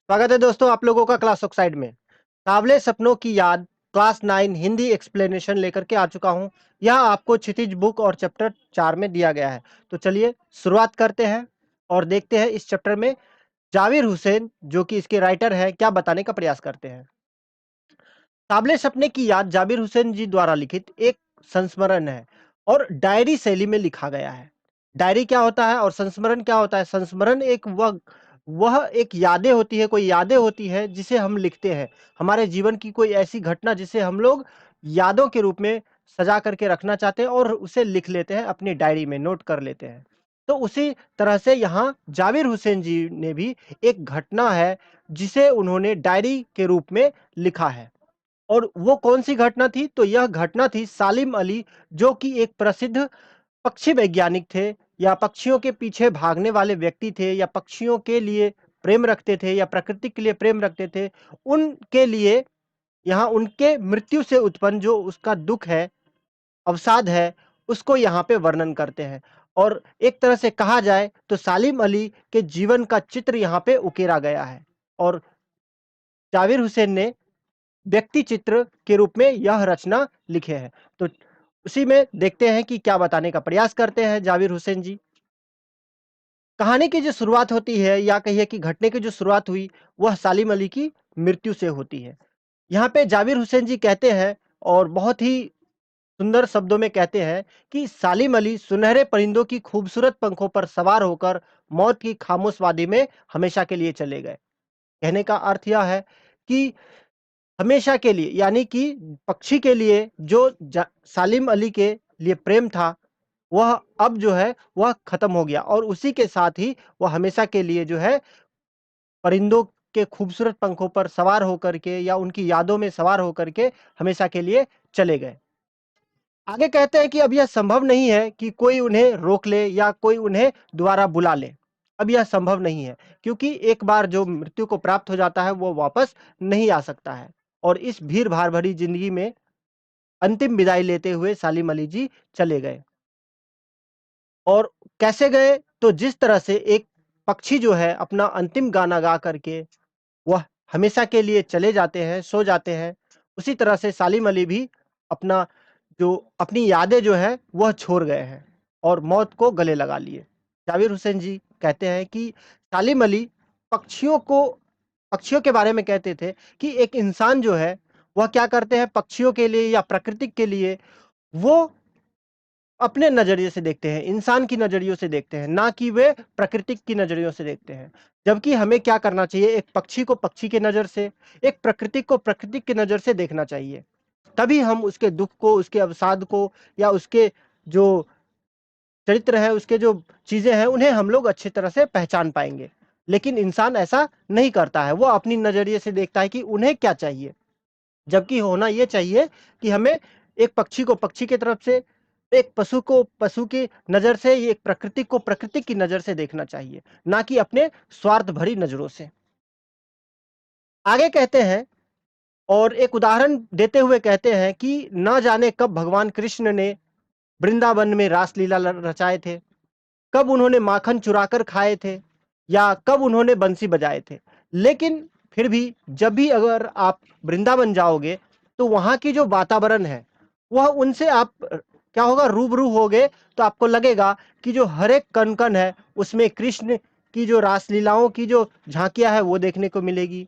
स्वागत है दोस्तों आप लोगों का क्लास ऑक्साइड में। सावले सपनों की याद क्लास 9 हिंदी एक्सप्लेनेशन लेकर के आ चुका हूं। यह आपको क्षितिज बुक और चैप्टर 4 में दिया गया है। तो चलिए शुरुआत करते हैं और देखते हैं इस चैप्टर में जाविर हुसैन जो कि इसके राइटर है क्या बताने का प्रयास करते हैं। सावले सपने की याद जाबिर हुसैन जी द्वारा लिखित एक संस्मरण है और डायरी शैली में लिखा गया है। डायरी क्या होता है और संस्मरण क्या होता है? संस्मरण एक वह एक यादें होती है, कोई यादें होती है जिसे हम लिखते हैं। हमारे जीवन की कोई ऐसी घटना जिसे हम लोग यादों के रूप में सजा करके रखना चाहते हैं और उसे लिख लेते हैं, अपनी डायरी में नोट कर लेते हैं। तो उसी तरह से यहाँ जाबिर हुसैन जी ने भी एक घटना है जिसे उन्होंने डायरी के रूप में लिखा है। और वो कौन-सी घटना थी? तो यह घटना थी सालिम अली जो कि एक प्रसिद्ध पक्षी वैज्ञानिक थे या पक्षियों के पीछे भागने वाले व्यक्ति थे या पक्षियों के लिए प्रेम रखते थे या प्रकृति के लिए प्रेम रखते थे। उनके लिए यहाँ उनके मृत्यु से उत्पन्न जो उसका दुःख है, अवसाद है, उसको यहाँ पे वर्णन करते हैं। और एक तरह से कहा जाए तो सालिम अली के जीवन का चित्र यहाँ पे उकेरा गया है और जाविर हुसैन ने व्यक्ति चित्र के रूप में यह रचना लिखे हैं। तो उसी में देखते हैं कि क्या बताने का प्रयास करते हैं जाविर हुसैन जी। कहानी की जो शुरुआत होती है या कहिए कि घटने की जो शुरुआत हुई वह सालिम अली की मृत्यु से होती है। यहाँ पे जाविर हुसैन जी कहते हैं और बहुत ही सुंदर शब्दों में कहते हैं कि सालिम अली सुनहरे परिंदों की खूबसूरत पंखों पर सवार होकर मौत की खामोश वादी में हमेशा के लिए चले गए। कहने का अर्थ यह है कि हमेशा के लिए यानी कि पक्षी के लिए जो सालिम अली के लिए प्रेम था वह अब जो है वह खत्म हो गया और उसी के साथ ही वह हमेशा के लिए जो है परिंदों के खूबसूरत पंखों पर सवार होकर के या उनकी यादों में सवार होकर के हमेशा के लिए चले गए। आगे कहते हैं कि अब यह संभव नहीं है कि कोई उन्हें रोक ले या कोई उन्हें दोबारा बुला ले। अब यह संभव नहीं है क्योंकि एक बार जो मृत्यु को प्राप्त हो जाता है वो वापस नहीं आ सकता है। और इस भीड़ भाड़ भरी जिंदगी में अंतिम विदाई लेते हुए सालिम अली जी चले गए। और कैसे गए? तो जिस तरह से एक पक्षी जो है अपना अंतिम गाना गा करके वह हमेशा के लिए चले जाते हैं, सो जाते हैं, उसी तरह से सालिम अली भी अपना जो अपनी यादें जो है वह छोड़ गए हैं और मौत को गले लगा लिए। जाविर हुसैन जी कहते हैं कि सालिम अली पक्षियों को पक्षियों के बारे में कहते थे कि एक इंसान जो है वह क्या करते हैं पक्षियों के लिए या प्रकृति के लिए वो अपने नज़रिए से देखते हैं, इंसान की नज़रियों से देखते हैं, ना कि वे प्रकृति की नज़रियों से देखते हैं। जबकि हमें क्या करना चाहिए, एक पक्षी को पक्षी की नज़र से, एक प्रकृति को प्रकृति की नज़र से देखना चाहिए। तभी हम उसके दुःख को, उसके अवसाद को या उसके जो चरित्र है, उसके जो चीज़ें हैं, उन्हें हम लोग अच्छी तरह से पहचान पाएँगे। लेकिन इंसान ऐसा नहीं करता है, वो अपनी नज़रिए से देखता है कि उन्हें क्या चाहिए। जबकि होना ये चाहिए कि हमें एक पक्षी को पक्षी की तरफ से, एक पशु को पशु की नज़र से, एक प्रकृति को प्रकृति की नज़र से देखना चाहिए, ना कि अपने स्वार्थ भरी नज़रों से। आगे कहते हैं और एक उदाहरण देते हुए कहते हैं कि ना जाने कब भगवान कृष्ण ने वृंदावन में रासलीला रचाए थे, कब उन्होंने माखन चुराकर खाए थे या कब उन्होंने बंसी बजाए थे। लेकिन फिर भी जब भी अगर आप वृंदावन जाओगे तो वहाँ की जो वातावरण है वह उनसे आप क्या होगा रूबरू होगे तो आपको लगेगा कि जो हर एक कण-कण है उसमें कृष्ण की जो रासलीलाओं की जो झांकियाँ हैं वो देखने को मिलेगी।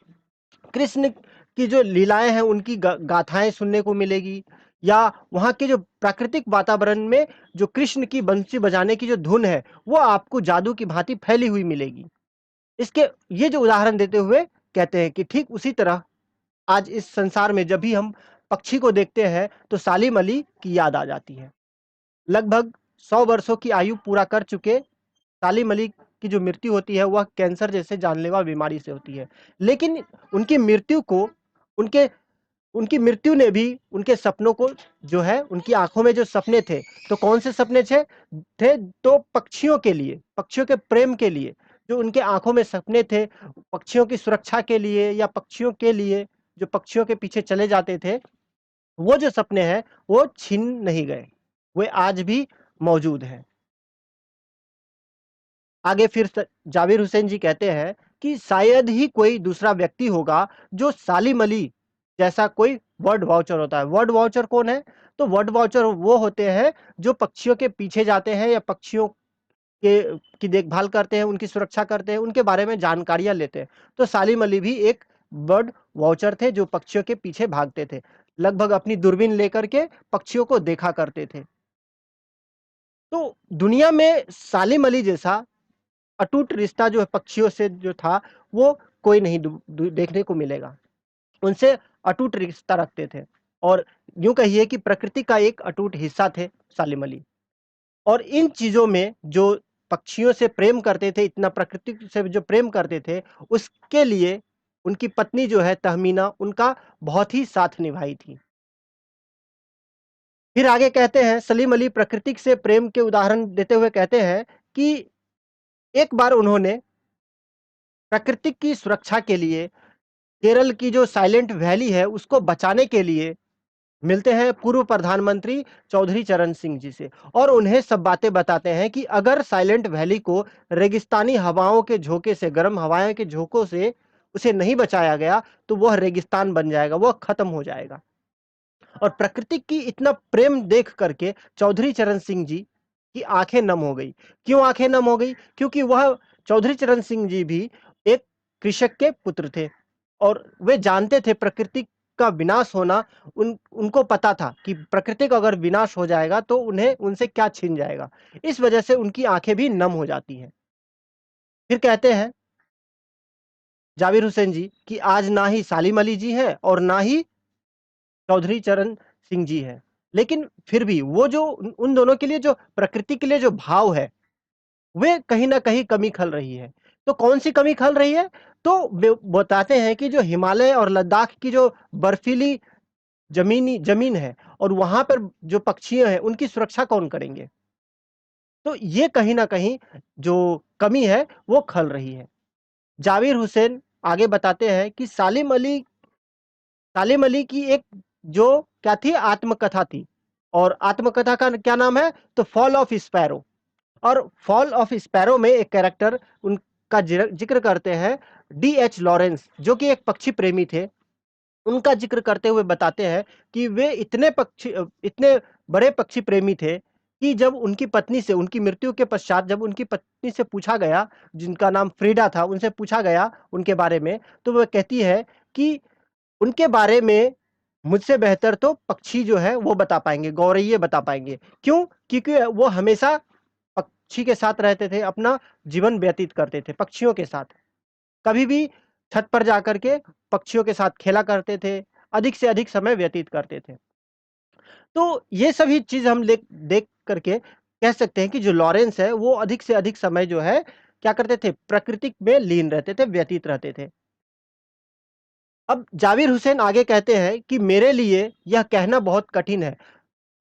कृष्ण की जो लीलाएँ हैं उनकी गाथाएँ सुनने को मिलेगी या वहाँ के जो प्राकृतिक वातावरण में जो कृष्ण की बंसी बजाने की जो धुन है, वो आपको जादू की भांति फैली हुई मिलेगी। इसके ये जो उदाहरण देते हुए कहते हैं कि ठीक उसी तरह आज इस संसार में जब भी हम पक्षी को देखते हैं, तो सालिम अली की याद आ जाती है। लगभग 100 वर्षों की आयु पूरा कर चुके सालिम अली की जो मृत्यु होती है वह कैंसर जैसे जानलेवा बीमारी से होती है। लेकिन उनकी मृत्यु को उनके उनकी मृत्यु ने भी उनके सपनों को जो है उनकी आँखों में जो सपने थे, तो कौन से सपने तो पक्षियों के लिए, पक्षियों के प्रेम के लिए, जो उनके आँखों में सपने थे, पक्षियों की सुरक्षा के लिए या पक्षियों के लिए, जो पक्षियों के पीछे चले जाते थे, वो जो सपने हैं, वो छिन नहीं गए। वे आज भी मौजूद हैं। आगे फिर जाविर हुसैन जी कहते हैं कि शायद ही कोई दूसरा व्यक्ति होगा जो सालिम अली जैसा कोई वर्ड वाउचर होता है। वर्ड वाउचर कौन है? तो वर्ड वाउचर वो होते हैं जो पक्षियों के पीछे जाते हैं या पक्षियों के की देखभाल करते हैं, उनकी सुरक्षा करते हैं, उनके बारे में जानकारियाँ लेते हैं। तो सालिम अली भी एक बर्ड वॉचर थे जो पक्षियों के पीछे भागते थे। लगभग अपनी दूरबीन लेकर के पक्षियों को देखा करते थे। तो दुनिया में सालिम अली जैसा अटूट रिश्ता जो है पक्षियों से जो था, वो कोई नहीं देखने को मिलेगा। उनसे अटूट रिश्ता रखते थे और यूँ कहिए कि प्रकृति का एक अटूट हिस्सा थे सालिम अली। और इन चीज़ों में जो पक्षियों से प्रेम करते थे, इतना प्रकृति से जो प्रेम करते थे, उसके लिए उनकी पत्नी जो है तहमीना, उनका बहुत ही साथ निभाई थी। फिर आगे कहते हैं सलीम अली प्रकृति से प्रेम के उदाहरण देते हुए कहते हैं कि एक बार उन्होंने प्रकृति की सुरक्षा के लिए केरल की जो साइलेंट वैली है, उसको बचाने के लिए मिलते हैं पूर्व प्रधानमंत्री चौधरी चरण सिंह जी से और उन्हें सब बातें बताते हैं कि अगर साइलेंट वैली को रेगिस्तानी हवाओं के झोंके से, गर्म हवाओं के झोंकों से उसे नहीं बचाया गया तो वह रेगिस्तान बन जाएगा, वह खत्म हो जाएगा। और प्रकृति की इतना प्रेम देख करके चौधरी चरण सिंह जी की आंखें नम हो गई। क्यों आंखें नम हो गई? क्योंकि वह चौधरी चरण सिंह जी भी एक कृषक के पुत्र थे और वे जानते थे प्रकृति का विनाश होना, उनको पता था कि प्रकृति का अगर विनाश हो जाएगा तो उन्हें उनसे क्या छिन जाएगा। इस वजह से उनकी आंखें भी नम हो जाती हैं। फिर कहते हैं जाविर हुसैन जी कि आज ना ही सालिम अली जी हैं और ना ही चौधरी चरण सिंह जी हैं, लेकिन फिर भी वो जो उन दोनों के लिए जो प्रकृति के लिए जो भाव है, वे कहीं ना कहीं कमी खल रही है। तो कौन सी कमी खल रही है? तो बताते हैं कि जो हिमालय और लद्दाख की जो बर्फीली जमीन है और वहां पर जो पक्षियां हैं उनकी सुरक्षा कौन करेंगे? तो ये कहीं ना कहीं जो कमी है वो खल रही है। जाविर हुसैन आगे बताते हैं कि सालिम अली की एक जो क्या थी, आत्मकथा थी और आत्मकथा का क्या नाम है? तो फॉल ऑफ स्पैरो। और फॉल ऑफ स्पैरो में एक कैरेक्टर उनका जिक्र करते हैं डी.एच. लॉरेंस, जो कि एक पक्षी प्रेमी थे। उनका जिक्र करते हुए बताते हैं कि वे इतने बड़े पक्षी प्रेमी थे कि जब उनकी पत्नी से, उनकी मृत्यु के पश्चात जब उनकी पत्नी से पूछा गया, जिनका नाम फ्रीडा था, उनसे पूछा गया उनके बारे में, तो वह कहती है कि उनके बारे में मुझसे बेहतर तो पक्षी जो है वो बता पाएंगे, गौरैये बता पाएंगे। क्यों? क्योंकि वो हमेशा पक्षी के साथ रहते थे, अपना जीवन व्यतीत करते थे पक्षियों के साथ। कभी भी छत पर जाकर के पक्षियों के साथ खेला करते थे, अधिक से अधिक समय व्यतीत करते थे। तो ये सभी चीज़ हम देख करके कह सकते हैं कि जो लॉरेंस है वो अधिक से अधिक समय जो है क्या करते थे? प्रकृति में लीन रहते थे, व्यतीत रहते थे। अब जाविर हुसैन आगे कहते हैं कि मेरे लिए यह कहना बहुत कठिन है।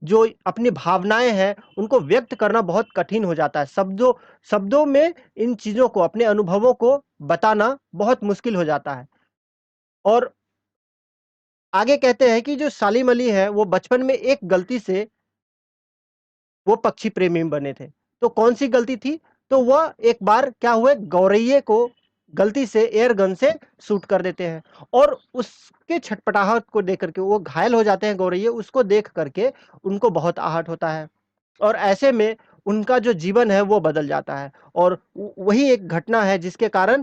जो अपनी भावनाएँ हैं, उनको व्यक्त करना बहुत कठिन हो जाता है। शब्दों में इन चीज़ों को, अपने अनुभवों को बताना बहुत मुश्किल हो जाता है। और आगे कहते हैं कि जो सालिम अली हैं, वो बचपन में एक गलती से वो पक्षी प्रेमी बने थे। तो कौन-सी गलती थी? तो वह एक बार क्या हुए, गौरैये को गलती से एयर गन से शूट कर देते हैं और उसके छटपटाहट को देख कर के वो घायल हो जाते हैं गौरैये, उसको देख कर के उनको बहुत आहट होता है। और ऐसे में उनका जो जीवन है वो बदल जाता है और वही एक घटना है जिसके कारण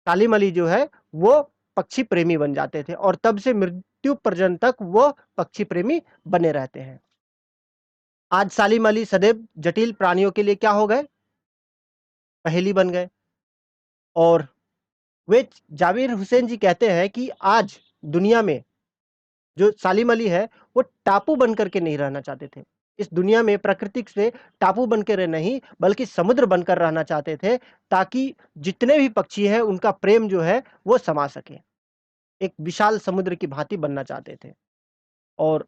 सालिम अली जो है वो पक्षी प्रेमी बन जाते थे और तब से मृत्यु पर्यंत तक वो पक्षी प्रेमी बने रहते हैं। आज सालिम अली सदैव जटिल प्राणियों के लिए क्या हो गए? पहेली बन गए। और वे जाविर हुसैन जी कहते हैं कि आज दुनिया में जो सालिम अली है वो टापू बन करके नहीं रहना चाहते थे। इस दुनिया में प्रकृति से टापू बन के नहीं बल्कि समुद्र बनकर रहना चाहते थे, ताकि जितने भी पक्षी हैं उनका प्रेम जो है वो समा सके। एक विशाल समुद्र की भांति बनना चाहते थे और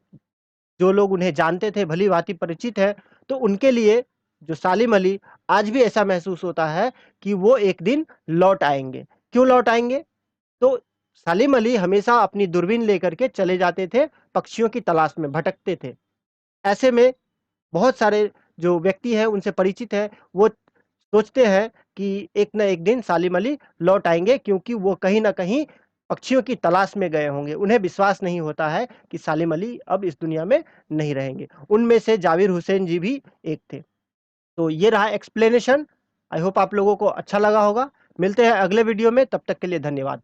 जो लोग उन्हें जानते थे, भली-भांति परिचित हैं, तो उनके लिए जो सालिम अली आज भी ऐसा महसूस होता है कि वो एक दिन लौट आएँगे। क्यों लौट आएँगे? तो सालिम अली हमेशा अपनी दूरबीन लेकर के चले जाते थे, पक्षियों की तलाश में भटकते थे। ऐसे में बहुत सारे जो व्यक्ति हैं उनसे परिचित हैं, वो सोचते हैं कि एक न एक दिन सालिम अली लौट आएंगे, क्योंकि वो कहीं ना कहीं पक्षियों की तलाश में गए होंगे। उन्हें विश्वास नहीं होता है कि सालिम अली अब इस दुनिया में नहीं रहेंगे। उनमें से जाविर हुसैन जी भी एक थे। तो ये रहा एक्सप्लेनेशन। आई होप आप लोगों को अच्छा लगा होगा। मिलते हैं अगले वीडियो में, तब तक के लिए धन्यवाद।